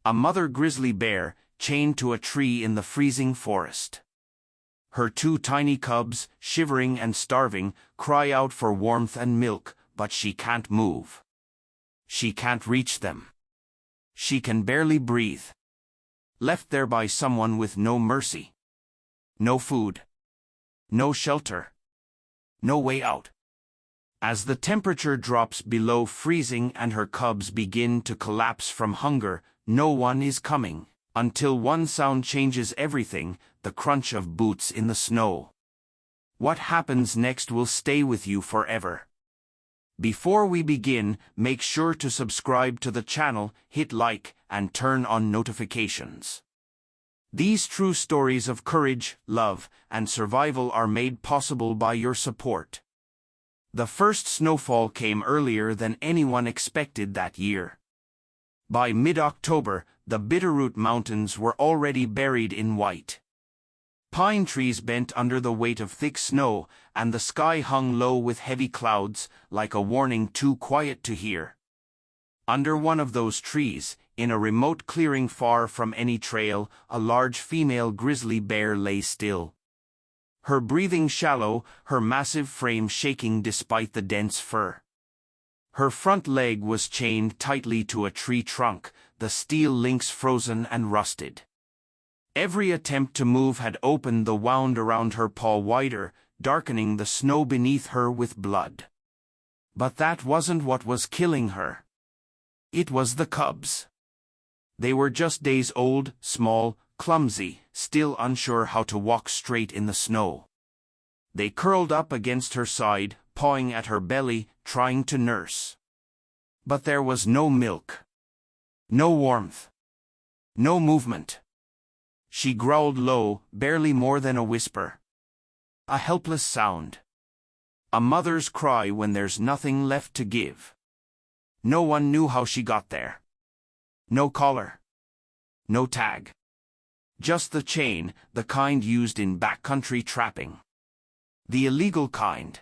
A mother grizzly bear, chained to a tree in the freezing forest. Her two tiny cubs, shivering and starving, cry out for warmth and milk, but she can't move. She can't reach them. She can barely breathe. Left there by someone with no mercy. No food. No shelter. No way out. As the temperature drops below freezing and her cubs begin to collapse from hunger, no one is coming, until one sound changes everything, the crunch of boots in the snow. What happens next will stay with you forever. Before we begin, make sure to subscribe to the channel, hit like, and turn on notifications. These true stories of courage, love, and survival are made possible by your support. The first snowfall came earlier than anyone expected that year. By mid-October, the Bitterroot Mountains were already buried in white. Pine trees bent under the weight of thick snow, and the sky hung low with heavy clouds, like a warning too quiet to hear. Under one of those trees, in a remote clearing far from any trail, a large female grizzly bear lay still. Her breathing shallow, her massive frame shaking despite the dense fur. Her front leg was chained tightly to a tree trunk, the steel links frozen and rusted. Every attempt to move had opened the wound around her paw wider, darkening the snow beneath her with blood. But that wasn't what was killing her. It was the cubs. They were just days old, small, clumsy, still unsure how to walk straight in the snow. They curled up against her side, pawing at her belly, trying to nurse. But there was no milk. No warmth. No movement. She growled low, barely more than a whisper. A helpless sound. A mother's cry when there's nothing left to give. No one knew how she got there. No collar. No tag. Just the chain, the kind used in backcountry trapping. The illegal kind.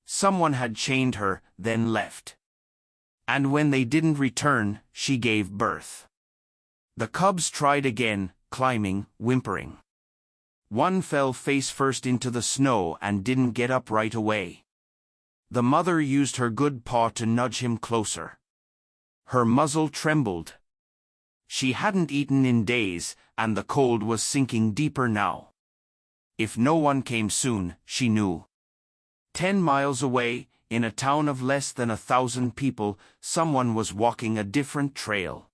Someone had chained her, then left. And when they didn't return, she gave birth. The cubs tried again, climbing, whimpering. One fell face first into the snow and didn't get up right away. The mother used her good paw to nudge him closer. Her muzzle trembled. She hadn't eaten in days, and the cold was sinking deeper now. If no one came soon, she knew. 10 miles away, in a town of less than 1,000 people, someone was walking a different trail.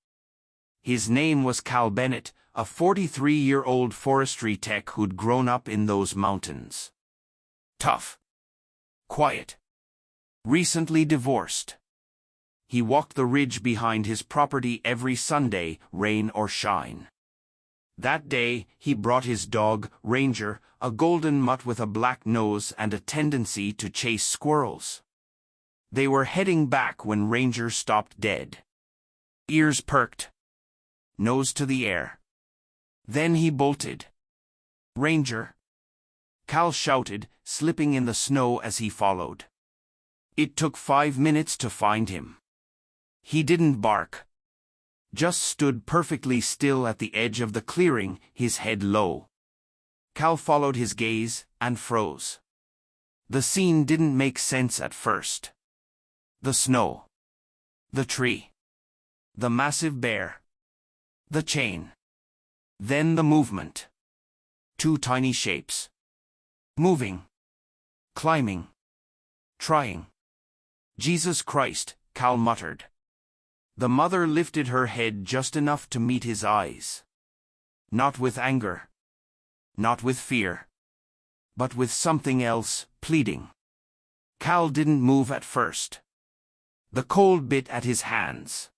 His name was Cal Bennett, a 43-year-old forestry tech who'd grown up in those mountains. Tough. Quiet. Recently divorced. He walked the ridge behind his property every Sunday, rain or shine. That day, he brought his dog, Ranger, a golden mutt with a black nose and a tendency to chase squirrels. They were heading back when Ranger stopped dead. Ears perked. Nose to the air. Then he bolted. "Ranger!" Cal shouted, slipping in the snow as he followed. It took 5 minutes to find him. He didn't bark. Just stood perfectly still at the edge of the clearing, his head low. Cal followed his gaze, and froze. The scene didn't make sense at first. The snow. The tree. The massive bear. The chain. Then the movement. 2 tiny shapes. Moving. Climbing. Trying. "Jesus Christ," Cal muttered. The mother lifted her head just enough to meet his eyes. Not with anger. Not with fear. But with something else, pleading. Cal didn't move at first. The cold bit at his hands.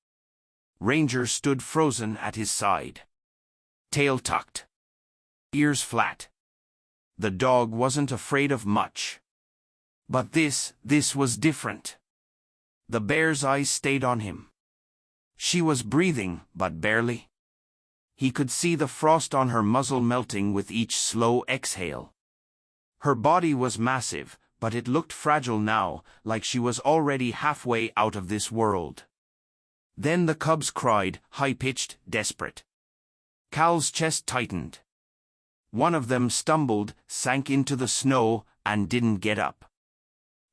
Ranger stood frozen at his side. Tail tucked. Ears flat. The dog wasn't afraid of much. But this was different. The bear's eyes stayed on him. She was breathing, but barely. He could see the frost on her muzzle melting with each slow exhale. Her body was massive, but it looked fragile now, like she was already halfway out of this world. Then the cubs cried, high-pitched, desperate. Cal's chest tightened. One of them stumbled, sank into the snow, and didn't get up.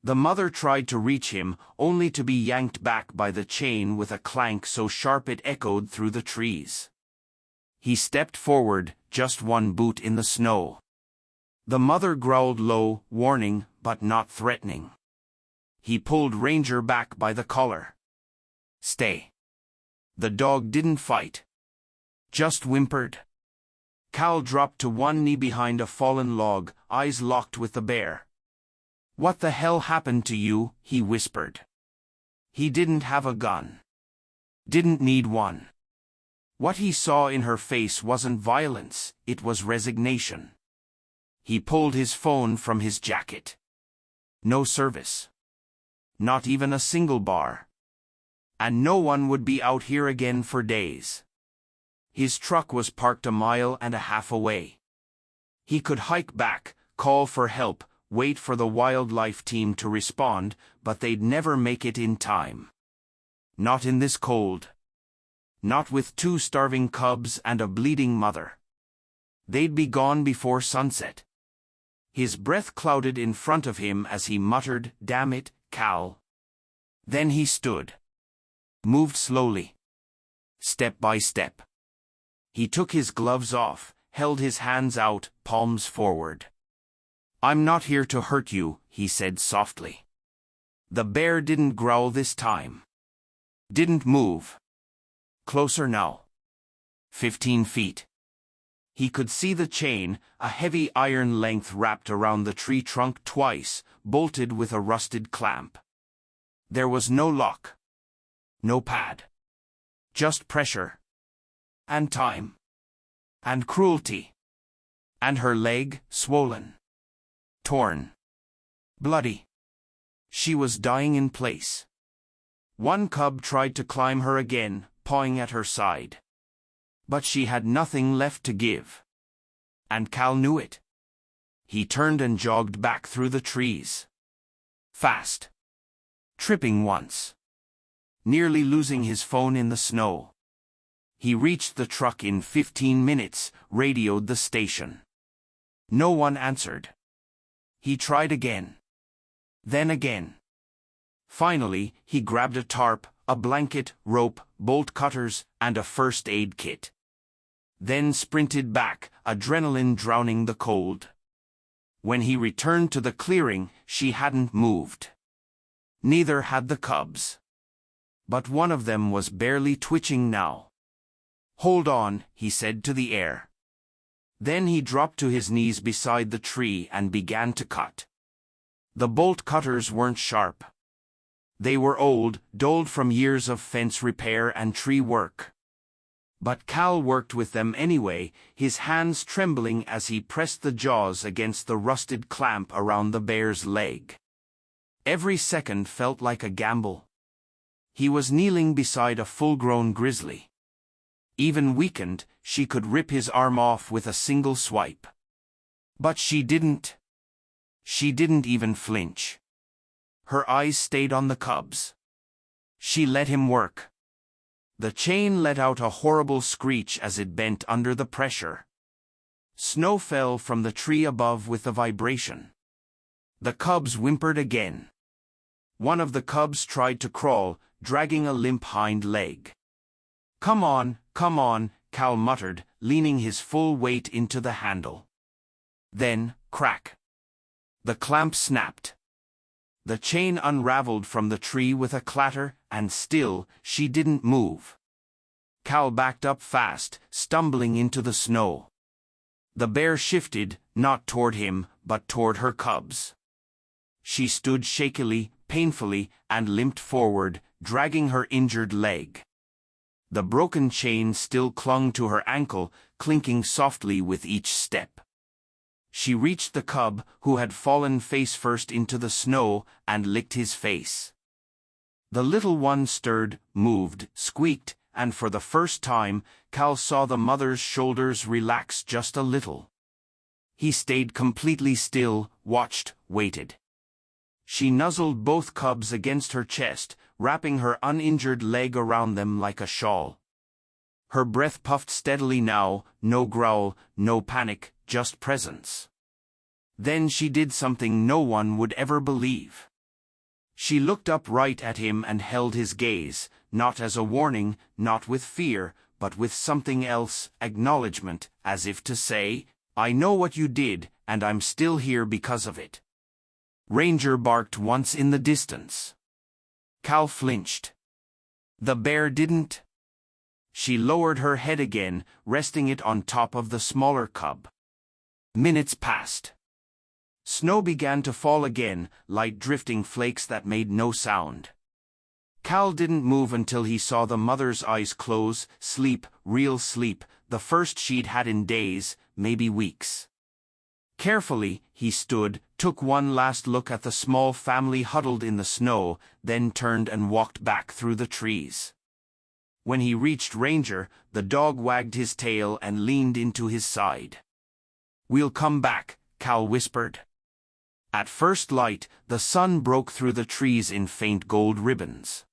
The mother tried to reach him, only to be yanked back by the chain with a clank so sharp it echoed through the trees. He stepped forward, just one boot in the snow. The mother growled low, warning, but not threatening. He pulled Ranger back by the collar. Stay. The dog didn't fight. Just whimpered. Cal dropped to one knee behind a fallen log, eyes locked with the bear. What the hell happened to you? He whispered. He didn't have a gun. Didn't need one. What he saw in her face wasn't violence, it was resignation. He pulled his phone from his jacket. No service. Not even a single bar. And no one would be out here again for days. His truck was parked a mile and a half away. He could hike back, call for help, wait for the wildlife team to respond, but they'd never make it in time. Not in this cold. Not with 2 starving cubs and a bleeding mother. They'd be gone before sunset. His breath clouded in front of him as he muttered, "Damn it, Cal." Then he stood. Moved slowly. Step by step. He took his gloves off, held his hands out, palms forward. "I'm not here to hurt you," he said softly. The bear didn't growl this time. Didn't move. Closer now. 15 feet. He could see the chain, a heavy iron length wrapped around the tree trunk twice, bolted with a rusted clamp. There was no lock. No pad. Just pressure. And time. And cruelty. And her leg, swollen. Torn. Bloody. She was dying in place. One cub tried to climb her again, pawing at her side. But she had nothing left to give. And Cal knew it. He turned and jogged back through the trees. Fast. Tripping once. Nearly losing his phone in the snow. He reached the truck in 15 minutes, radioed the station. No one answered. He tried again. Then again. Finally, he grabbed a tarp, a blanket, rope, bolt cutters, and a first aid kit. Then sprinted back, adrenaline drowning the cold. When he returned to the clearing, she hadn't moved. Neither had the cubs. But one of them was barely twitching now. "Hold on," he said to the air. Then he dropped to his knees beside the tree and began to cut. The bolt cutters weren't sharp. They were old, dulled from years of fence repair and tree work. But Cal worked with them anyway, his hands trembling as he pressed the jaws against the rusted clamp around the bear's leg. Every second felt like a gamble. He was kneeling beside a full-grown grizzly. Even weakened, she could rip his arm off with a single swipe. But she didn't. She didn't even flinch. Her eyes stayed on the cubs. She let him work. The chain let out a horrible screech as it bent under the pressure. Snow fell from the tree above with the vibration. The cubs whimpered again. One of the cubs tried to crawl, dragging a limp hind leg. Come on, Cal muttered, leaning his full weight into the handle. Then, crack. The clamp snapped. The chain unraveled from the tree with a clatter, and still, she didn't move. Cal backed up fast, stumbling into the snow. The bear shifted, not toward him, but toward her cubs. She stood shakily, painfully, and limped forward, dragging her injured leg. The broken chain still clung to her ankle, clinking softly with each step. She reached the cub, who had fallen face first into the snow, and licked his face. The little one stirred, moved, squeaked, and for the first time, Cal saw the mother's shoulders relax just a little. He stayed completely still, watched, waited. She nuzzled both cubs against her chest, wrapping her uninjured leg around them like a shawl. Her breath puffed steadily now, no growl, no panic, just presence. Then she did something no one would ever believe. She looked up right at him and held his gaze, not as a warning, not with fear, but with something else, acknowledgement, as if to say, I know what you did, and I'm still here because of it. Ranger barked once in the distance. Cal flinched. The bear didn't. She lowered her head again, resting it on top of the smaller cub. Minutes passed. Snow began to fall again, light drifting flakes that made no sound. Cal didn't move until he saw the mother's eyes close, sleep, real sleep, the first she'd had in days, maybe weeks. Carefully, he stood, took one last look at the small family huddled in the snow, then turned and walked back through the trees. When he reached Ranger, the dog wagged his tail and leaned into his side. We'll come back, Cal whispered. At first light, the sun broke through the trees in faint gold ribbons.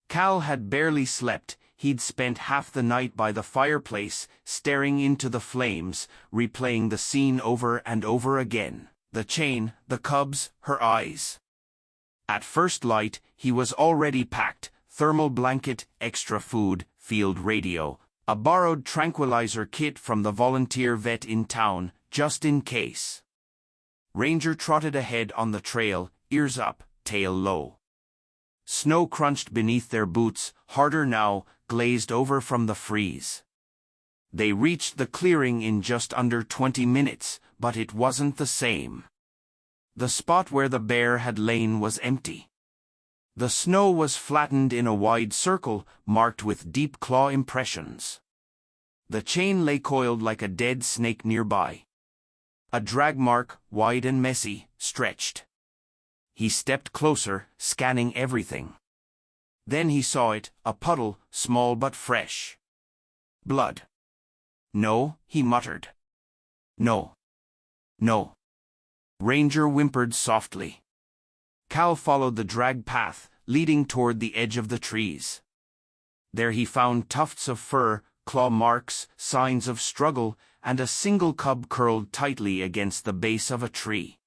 Cal had barely slept. He'd spent half the night by the fireplace, staring into the flames, replaying the scene over and over again. The chain, the cubs, her eyes. At first light, he was already packed, thermal blanket, extra food, field radio, a borrowed tranquilizer kit from the volunteer vet in town, just in case. Ranger trotted ahead on the trail, ears up, tail low. Snow crunched beneath their boots, harder now, glazed over from the freeze. They reached the clearing in just under 20 minutes, but it wasn't the same. The spot where the bear had lain was empty. The snow was flattened in a wide circle, marked with deep claw impressions. The chain lay coiled like a dead snake nearby. A drag mark, wide and messy, stretched. He stepped closer, scanning everything. Then he saw it, a puddle, small but fresh. Blood. No, he muttered. No. No. Ranger whimpered softly. Cal followed the drag path, leading toward the edge of the trees. There he found tufts of fur, claw marks, signs of struggle, and a single cub curled tightly against the base of a tree.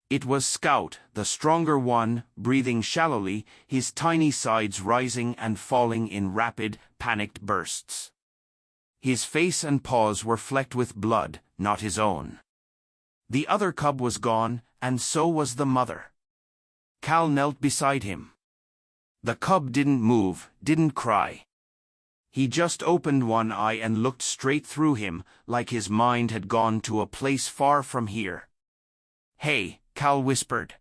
It was Scout, the stronger one, breathing shallowly, his tiny sides rising and falling in rapid, panicked bursts. His face and paws were flecked with blood, not his own. The other cub was gone, and so was the mother. Cal knelt beside him. The cub didn't move, didn't cry. He just opened one eye and looked straight through him, like his mind had gone to a place far from here. Hey, Cal whispered.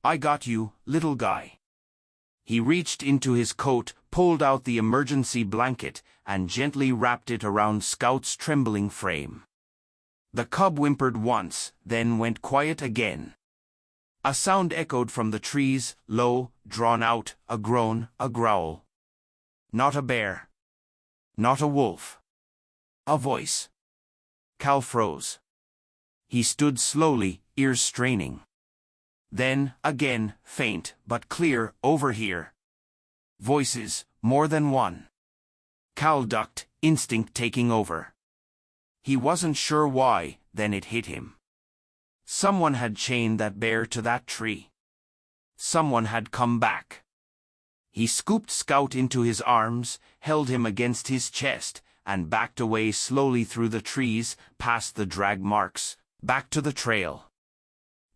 I got you, little guy. He reached into his coat, pulled out the emergency blanket, and gently wrapped it around Scout's trembling frame. The cub whimpered once, then went quiet again. A sound echoed from the trees, low, drawn out, a groan, a growl. Not a bear. Not a wolf. A voice. Cal froze. He stood slowly, ears straining. Then, again, faint, but clear, over here. Voices, more than one. Cal ducked, instinct taking over. He wasn't sure why, then it hit him. Someone had chained that bear to that tree. Someone had come back. He scooped Scout into his arms, held him against his chest, and backed away slowly through the trees, past the drag marks, back to the trail.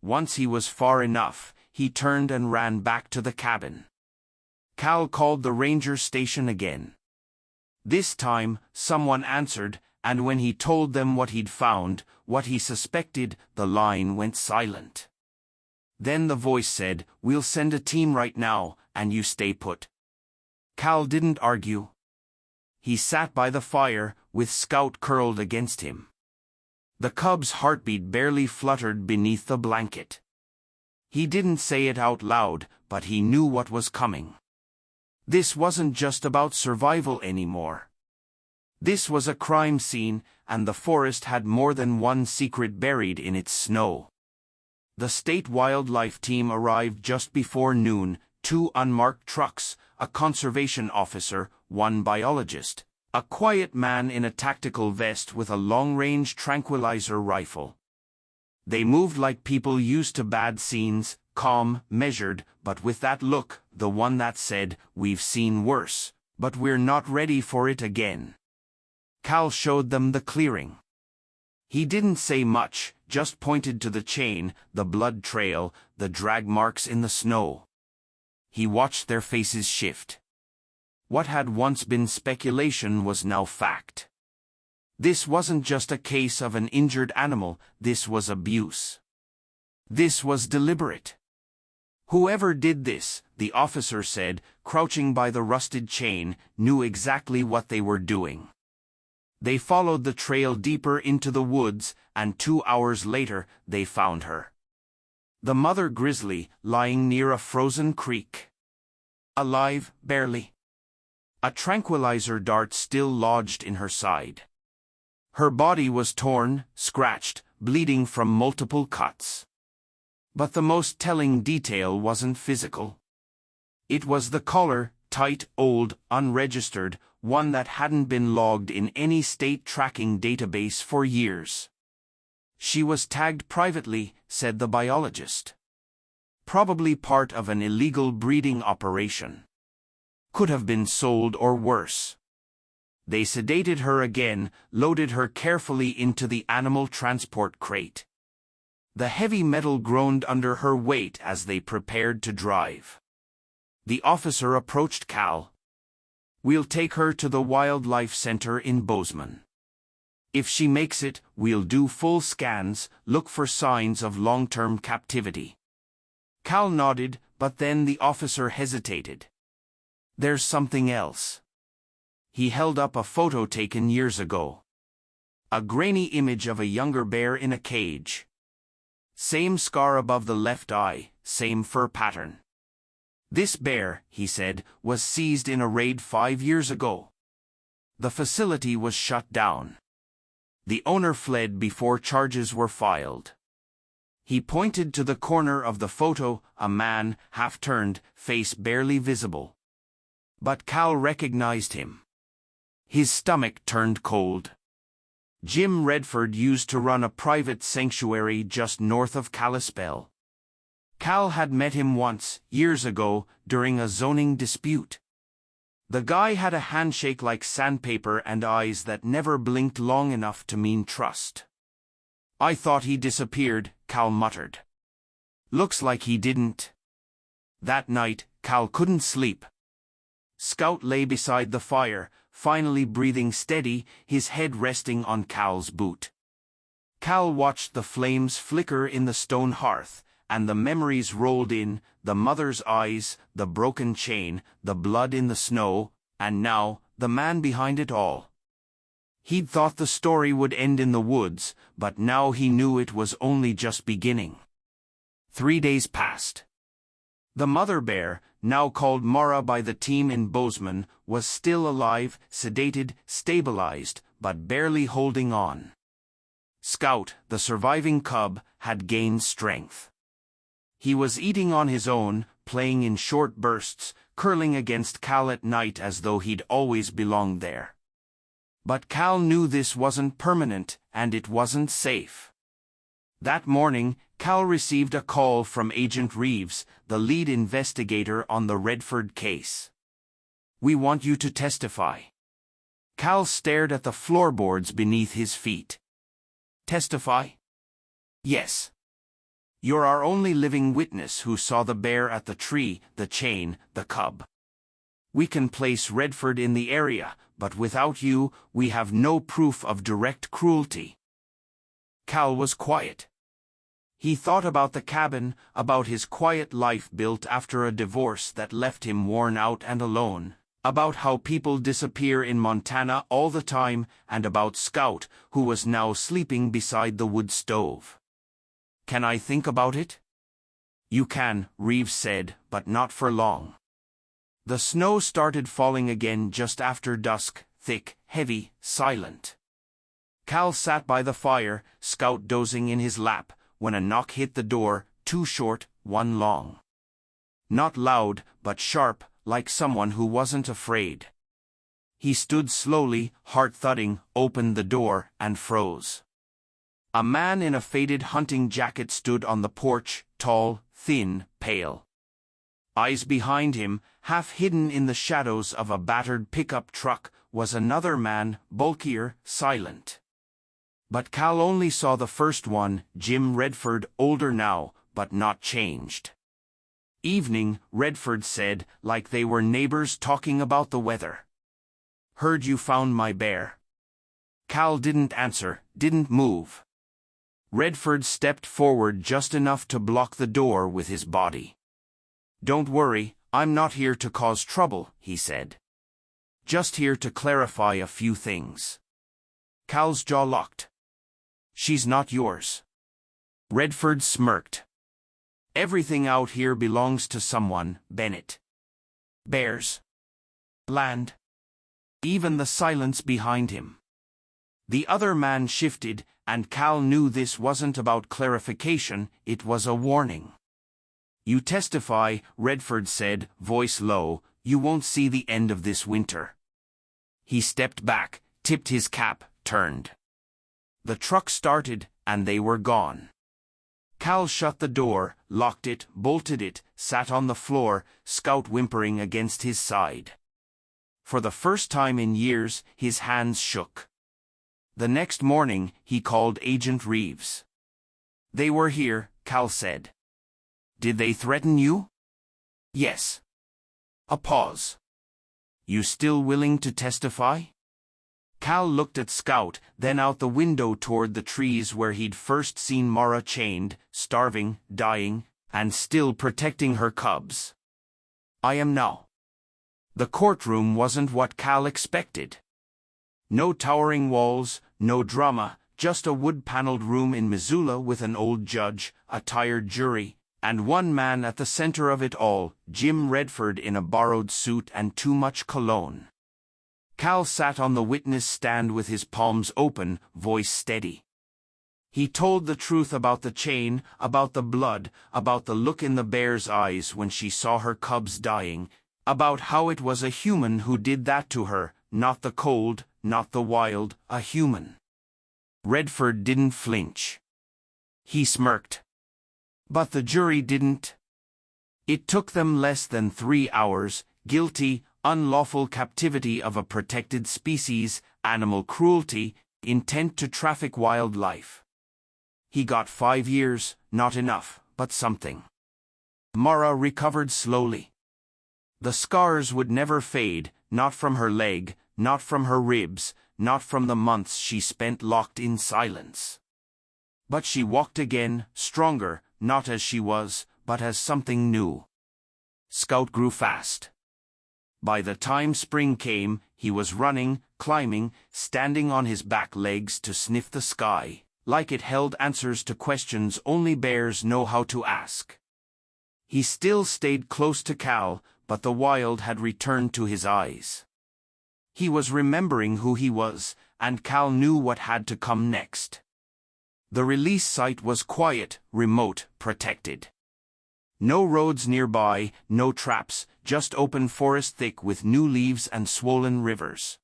Once he was far enough, he turned and ran back to the cabin. Cal called the ranger station again. This time, someone answered, and when he told them what he'd found, what he suspected, the line went silent. Then the voice said, "We'll send a team right now, and you stay put." Cal didn't argue. He sat by the fire, with Scout curled against him. The cub's heartbeat barely fluttered beneath the blanket. He didn't say it out loud, but he knew what was coming. This wasn't just about survival anymore. This was a crime scene, and the forest had more than one secret buried in its snow. The state wildlife team arrived just before noon, two unmarked trucks, a conservation officer, one biologist, a quiet man in a tactical vest with a long-range tranquilizer rifle. They moved like people used to bad scenes, calm, measured, but with that look, the one that said, "We've seen worse, but we're not ready for it again." Cal showed them the clearing. He didn't say much, just pointed to the chain, the blood trail, the drag marks in the snow. He watched their faces shift. What had once been speculation was now fact. This wasn't just a case of an injured animal, this was abuse. This was deliberate. Whoever did this, the officer said, crouching by the rusted chain, knew exactly what they were doing. They followed the trail deeper into the woods, and 2 hours later, they found her. The mother Grizzly, lying near a frozen creek. Alive, barely. A tranquilizer dart still lodged in her side. Her body was torn, scratched, bleeding from multiple cuts. But the most telling detail wasn't physical. It was the collar, tight, old, unregistered, one that hadn't been logged in any state tracking database for years. She was tagged privately, said the biologist. Probably part of an illegal breeding operation. Could have been sold or worse. They sedated her again, loaded her carefully into the animal transport crate. The heavy metal groaned under her weight as they prepared to drive. The officer approached Cal. "We'll take her to the wildlife center in Bozeman. If she makes it, we'll do full scans, look for signs of long-term captivity." Cal nodded, but then the officer hesitated. "There's something else." He held up a photo taken years ago. A grainy image of a younger bear in a cage. Same scar above the left eye, same fur pattern. "This bear," he said, "was seized in a raid 5 years ago. The facility was shut down. The owner fled before charges were filed." He pointed to the corner of the photo, a man, half-turned, face barely visible. But Cal recognized him. His stomach turned cold. Jim Redford used to run a private sanctuary just north of Kalispell. Cal had met him once, years ago, during a zoning dispute. The guy had a handshake like sandpaper and eyes that never blinked long enough to mean trust. "I thought he disappeared," Cal muttered. "Looks like he didn't." That night, Cal couldn't sleep. Scout lay beside the fire, finally breathing steady, his head resting on Cal's boot. Cal watched the flames flicker in the stone hearth, and the memories rolled in, the mother's eyes, the broken chain, the blood in the snow, and now, the man behind it all. He'd thought the story would end in the woods, but now he knew it was only just beginning. 3 days passed. The mother bear, now called Mara by the team in Bozeman, was still alive, sedated, stabilized, but barely holding on. Scout, the surviving cub, had gained strength. He was eating on his own, playing in short bursts, curling against Cal at night as though he'd always belonged there. But Cal knew this wasn't permanent, and it wasn't safe. That morning, Cal received a call from Agent Reeves, the lead investigator on the Redford case. "We want you to testify." Cal stared at the floorboards beneath his feet. "Testify?" "Yes. You're our only living witness who saw the bear at the tree, the chain, the cub. We can place Redford in the area, but without you, we have no proof of direct cruelty." Cal was quiet. He thought about the cabin, about his quiet life built after a divorce that left him worn out and alone, about how people disappear in Montana all the time, and about Scout, who was now sleeping beside the wood stove. "Can I think about it?" "You can," Reeves said, "but not for long." The snow started falling again just after dusk, thick, heavy, silent. Cal sat by the fire, Scout dozing in his lap, when a knock hit the door, 2 short, 1 long. Not loud, but sharp, like someone who wasn't afraid. He stood slowly, heart thudding, opened the door, and froze. A man in a faded hunting jacket stood on the porch, tall, thin, pale. Eyes behind him, half hidden in the shadows of a battered pickup truck, was another man, bulkier, silent. But Cal only saw the first one, Jim Redford, older now, but not changed. "Evening," Redford said, like they were neighbors talking about the weather. "Heard you found my bear." Cal didn't answer, didn't move. Redford stepped forward just enough to block the door with his body. "Don't worry, I'm not here to cause trouble," he said. "Just here to clarify a few things." Cal's jaw locked. "She's not yours." Redford smirked. "Everything out here belongs to someone, Bennett. Bears. Land. Even the silence behind him." The other man shifted, and Cal knew this wasn't about clarification, it was a warning. "You testify," Redford said, voice low, "you won't see the end of this winter." He stepped back, tipped his cap, turned. The truck started, and they were gone. Cal shut the door, locked it, bolted it, sat on the floor, Scout whimpering against his side. For the first time in years, his hands shook. The next morning, he called Agent Reeves. "They were here," Cal said. "Did they threaten you?" "Yes." A pause. "You still willing to testify?" Cal looked at Scout, then out the window toward the trees where he'd first seen Mara chained, starving, dying, and still protecting her cubs. "I am now." The courtroom wasn't what Cal expected. No towering walls, no drama, just a wood-paneled room in Missoula with an old judge, a tired jury, and one man at the center of it all, Jim Redford in a borrowed suit and too much cologne. Cal sat on the witness stand with his palms open, voice steady. He told the truth about the chain, about the blood, about the look in the bear's eyes when she saw her cubs dying, about how it was a human who did that to her, not the cold, not the wild, a human. Redford didn't flinch. He smirked. But the jury didn't. It took them less than 3 hours, guilty, unlawful captivity of a protected species, animal cruelty, intent to traffic wildlife. He got 5 years, not enough, but something. Mara recovered slowly. The scars would never fade, not from her leg, not from her ribs, not from the months she spent locked in silence. But she walked again, stronger, not as she was, but as something new. Scout grew fast. By the time spring came, he was running, climbing, standing on his back legs to sniff the sky, like it held answers to questions only bears know how to ask. He still stayed close to Cal, but the wild had returned to his eyes. He was remembering who he was, and Cal knew what had to come next. The release site was quiet, remote, protected. No roads nearby, no traps, just open forest thick with new leaves and swollen rivers.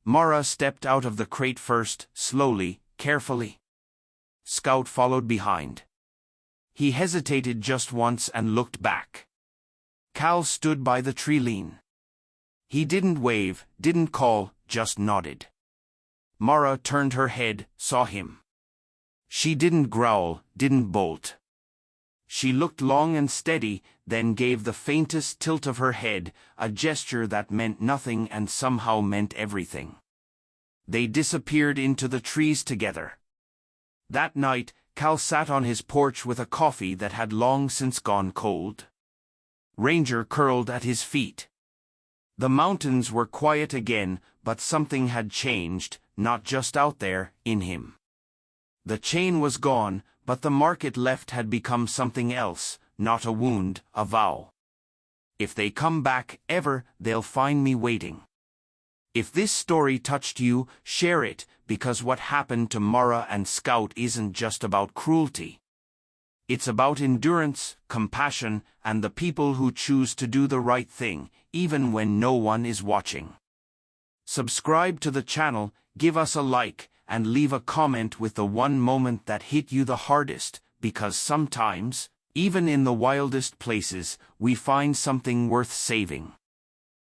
Mara stepped out of the crate first, slowly, carefully. Scout followed behind. He hesitated just once and looked back. Cal stood by the tree lean. He didn't wave, didn't call, just nodded. Mara turned her head, saw him. She didn't growl, didn't bolt. She looked long and steady, then gave the faintest tilt of her head, a gesture that meant nothing and somehow meant everything. They disappeared into the trees together. That night, Cal sat on his porch with a coffee that had long since gone cold. Ranger curled at his feet. The mountains were quiet again, but something had changed, not just out there, in him. The chain was gone, but the mark it left had become something else, not a wound, a vow. If they come back, ever, they'll find me waiting. If this story touched you, share it, because what happened to Mara and Scout isn't just about cruelty. It's about endurance, compassion, and the people who choose to do the right thing, even when no one is watching. Subscribe to the channel, give us a like, and leave a comment with the one moment that hit you the hardest, because sometimes, even in the wildest places, we find something worth saving.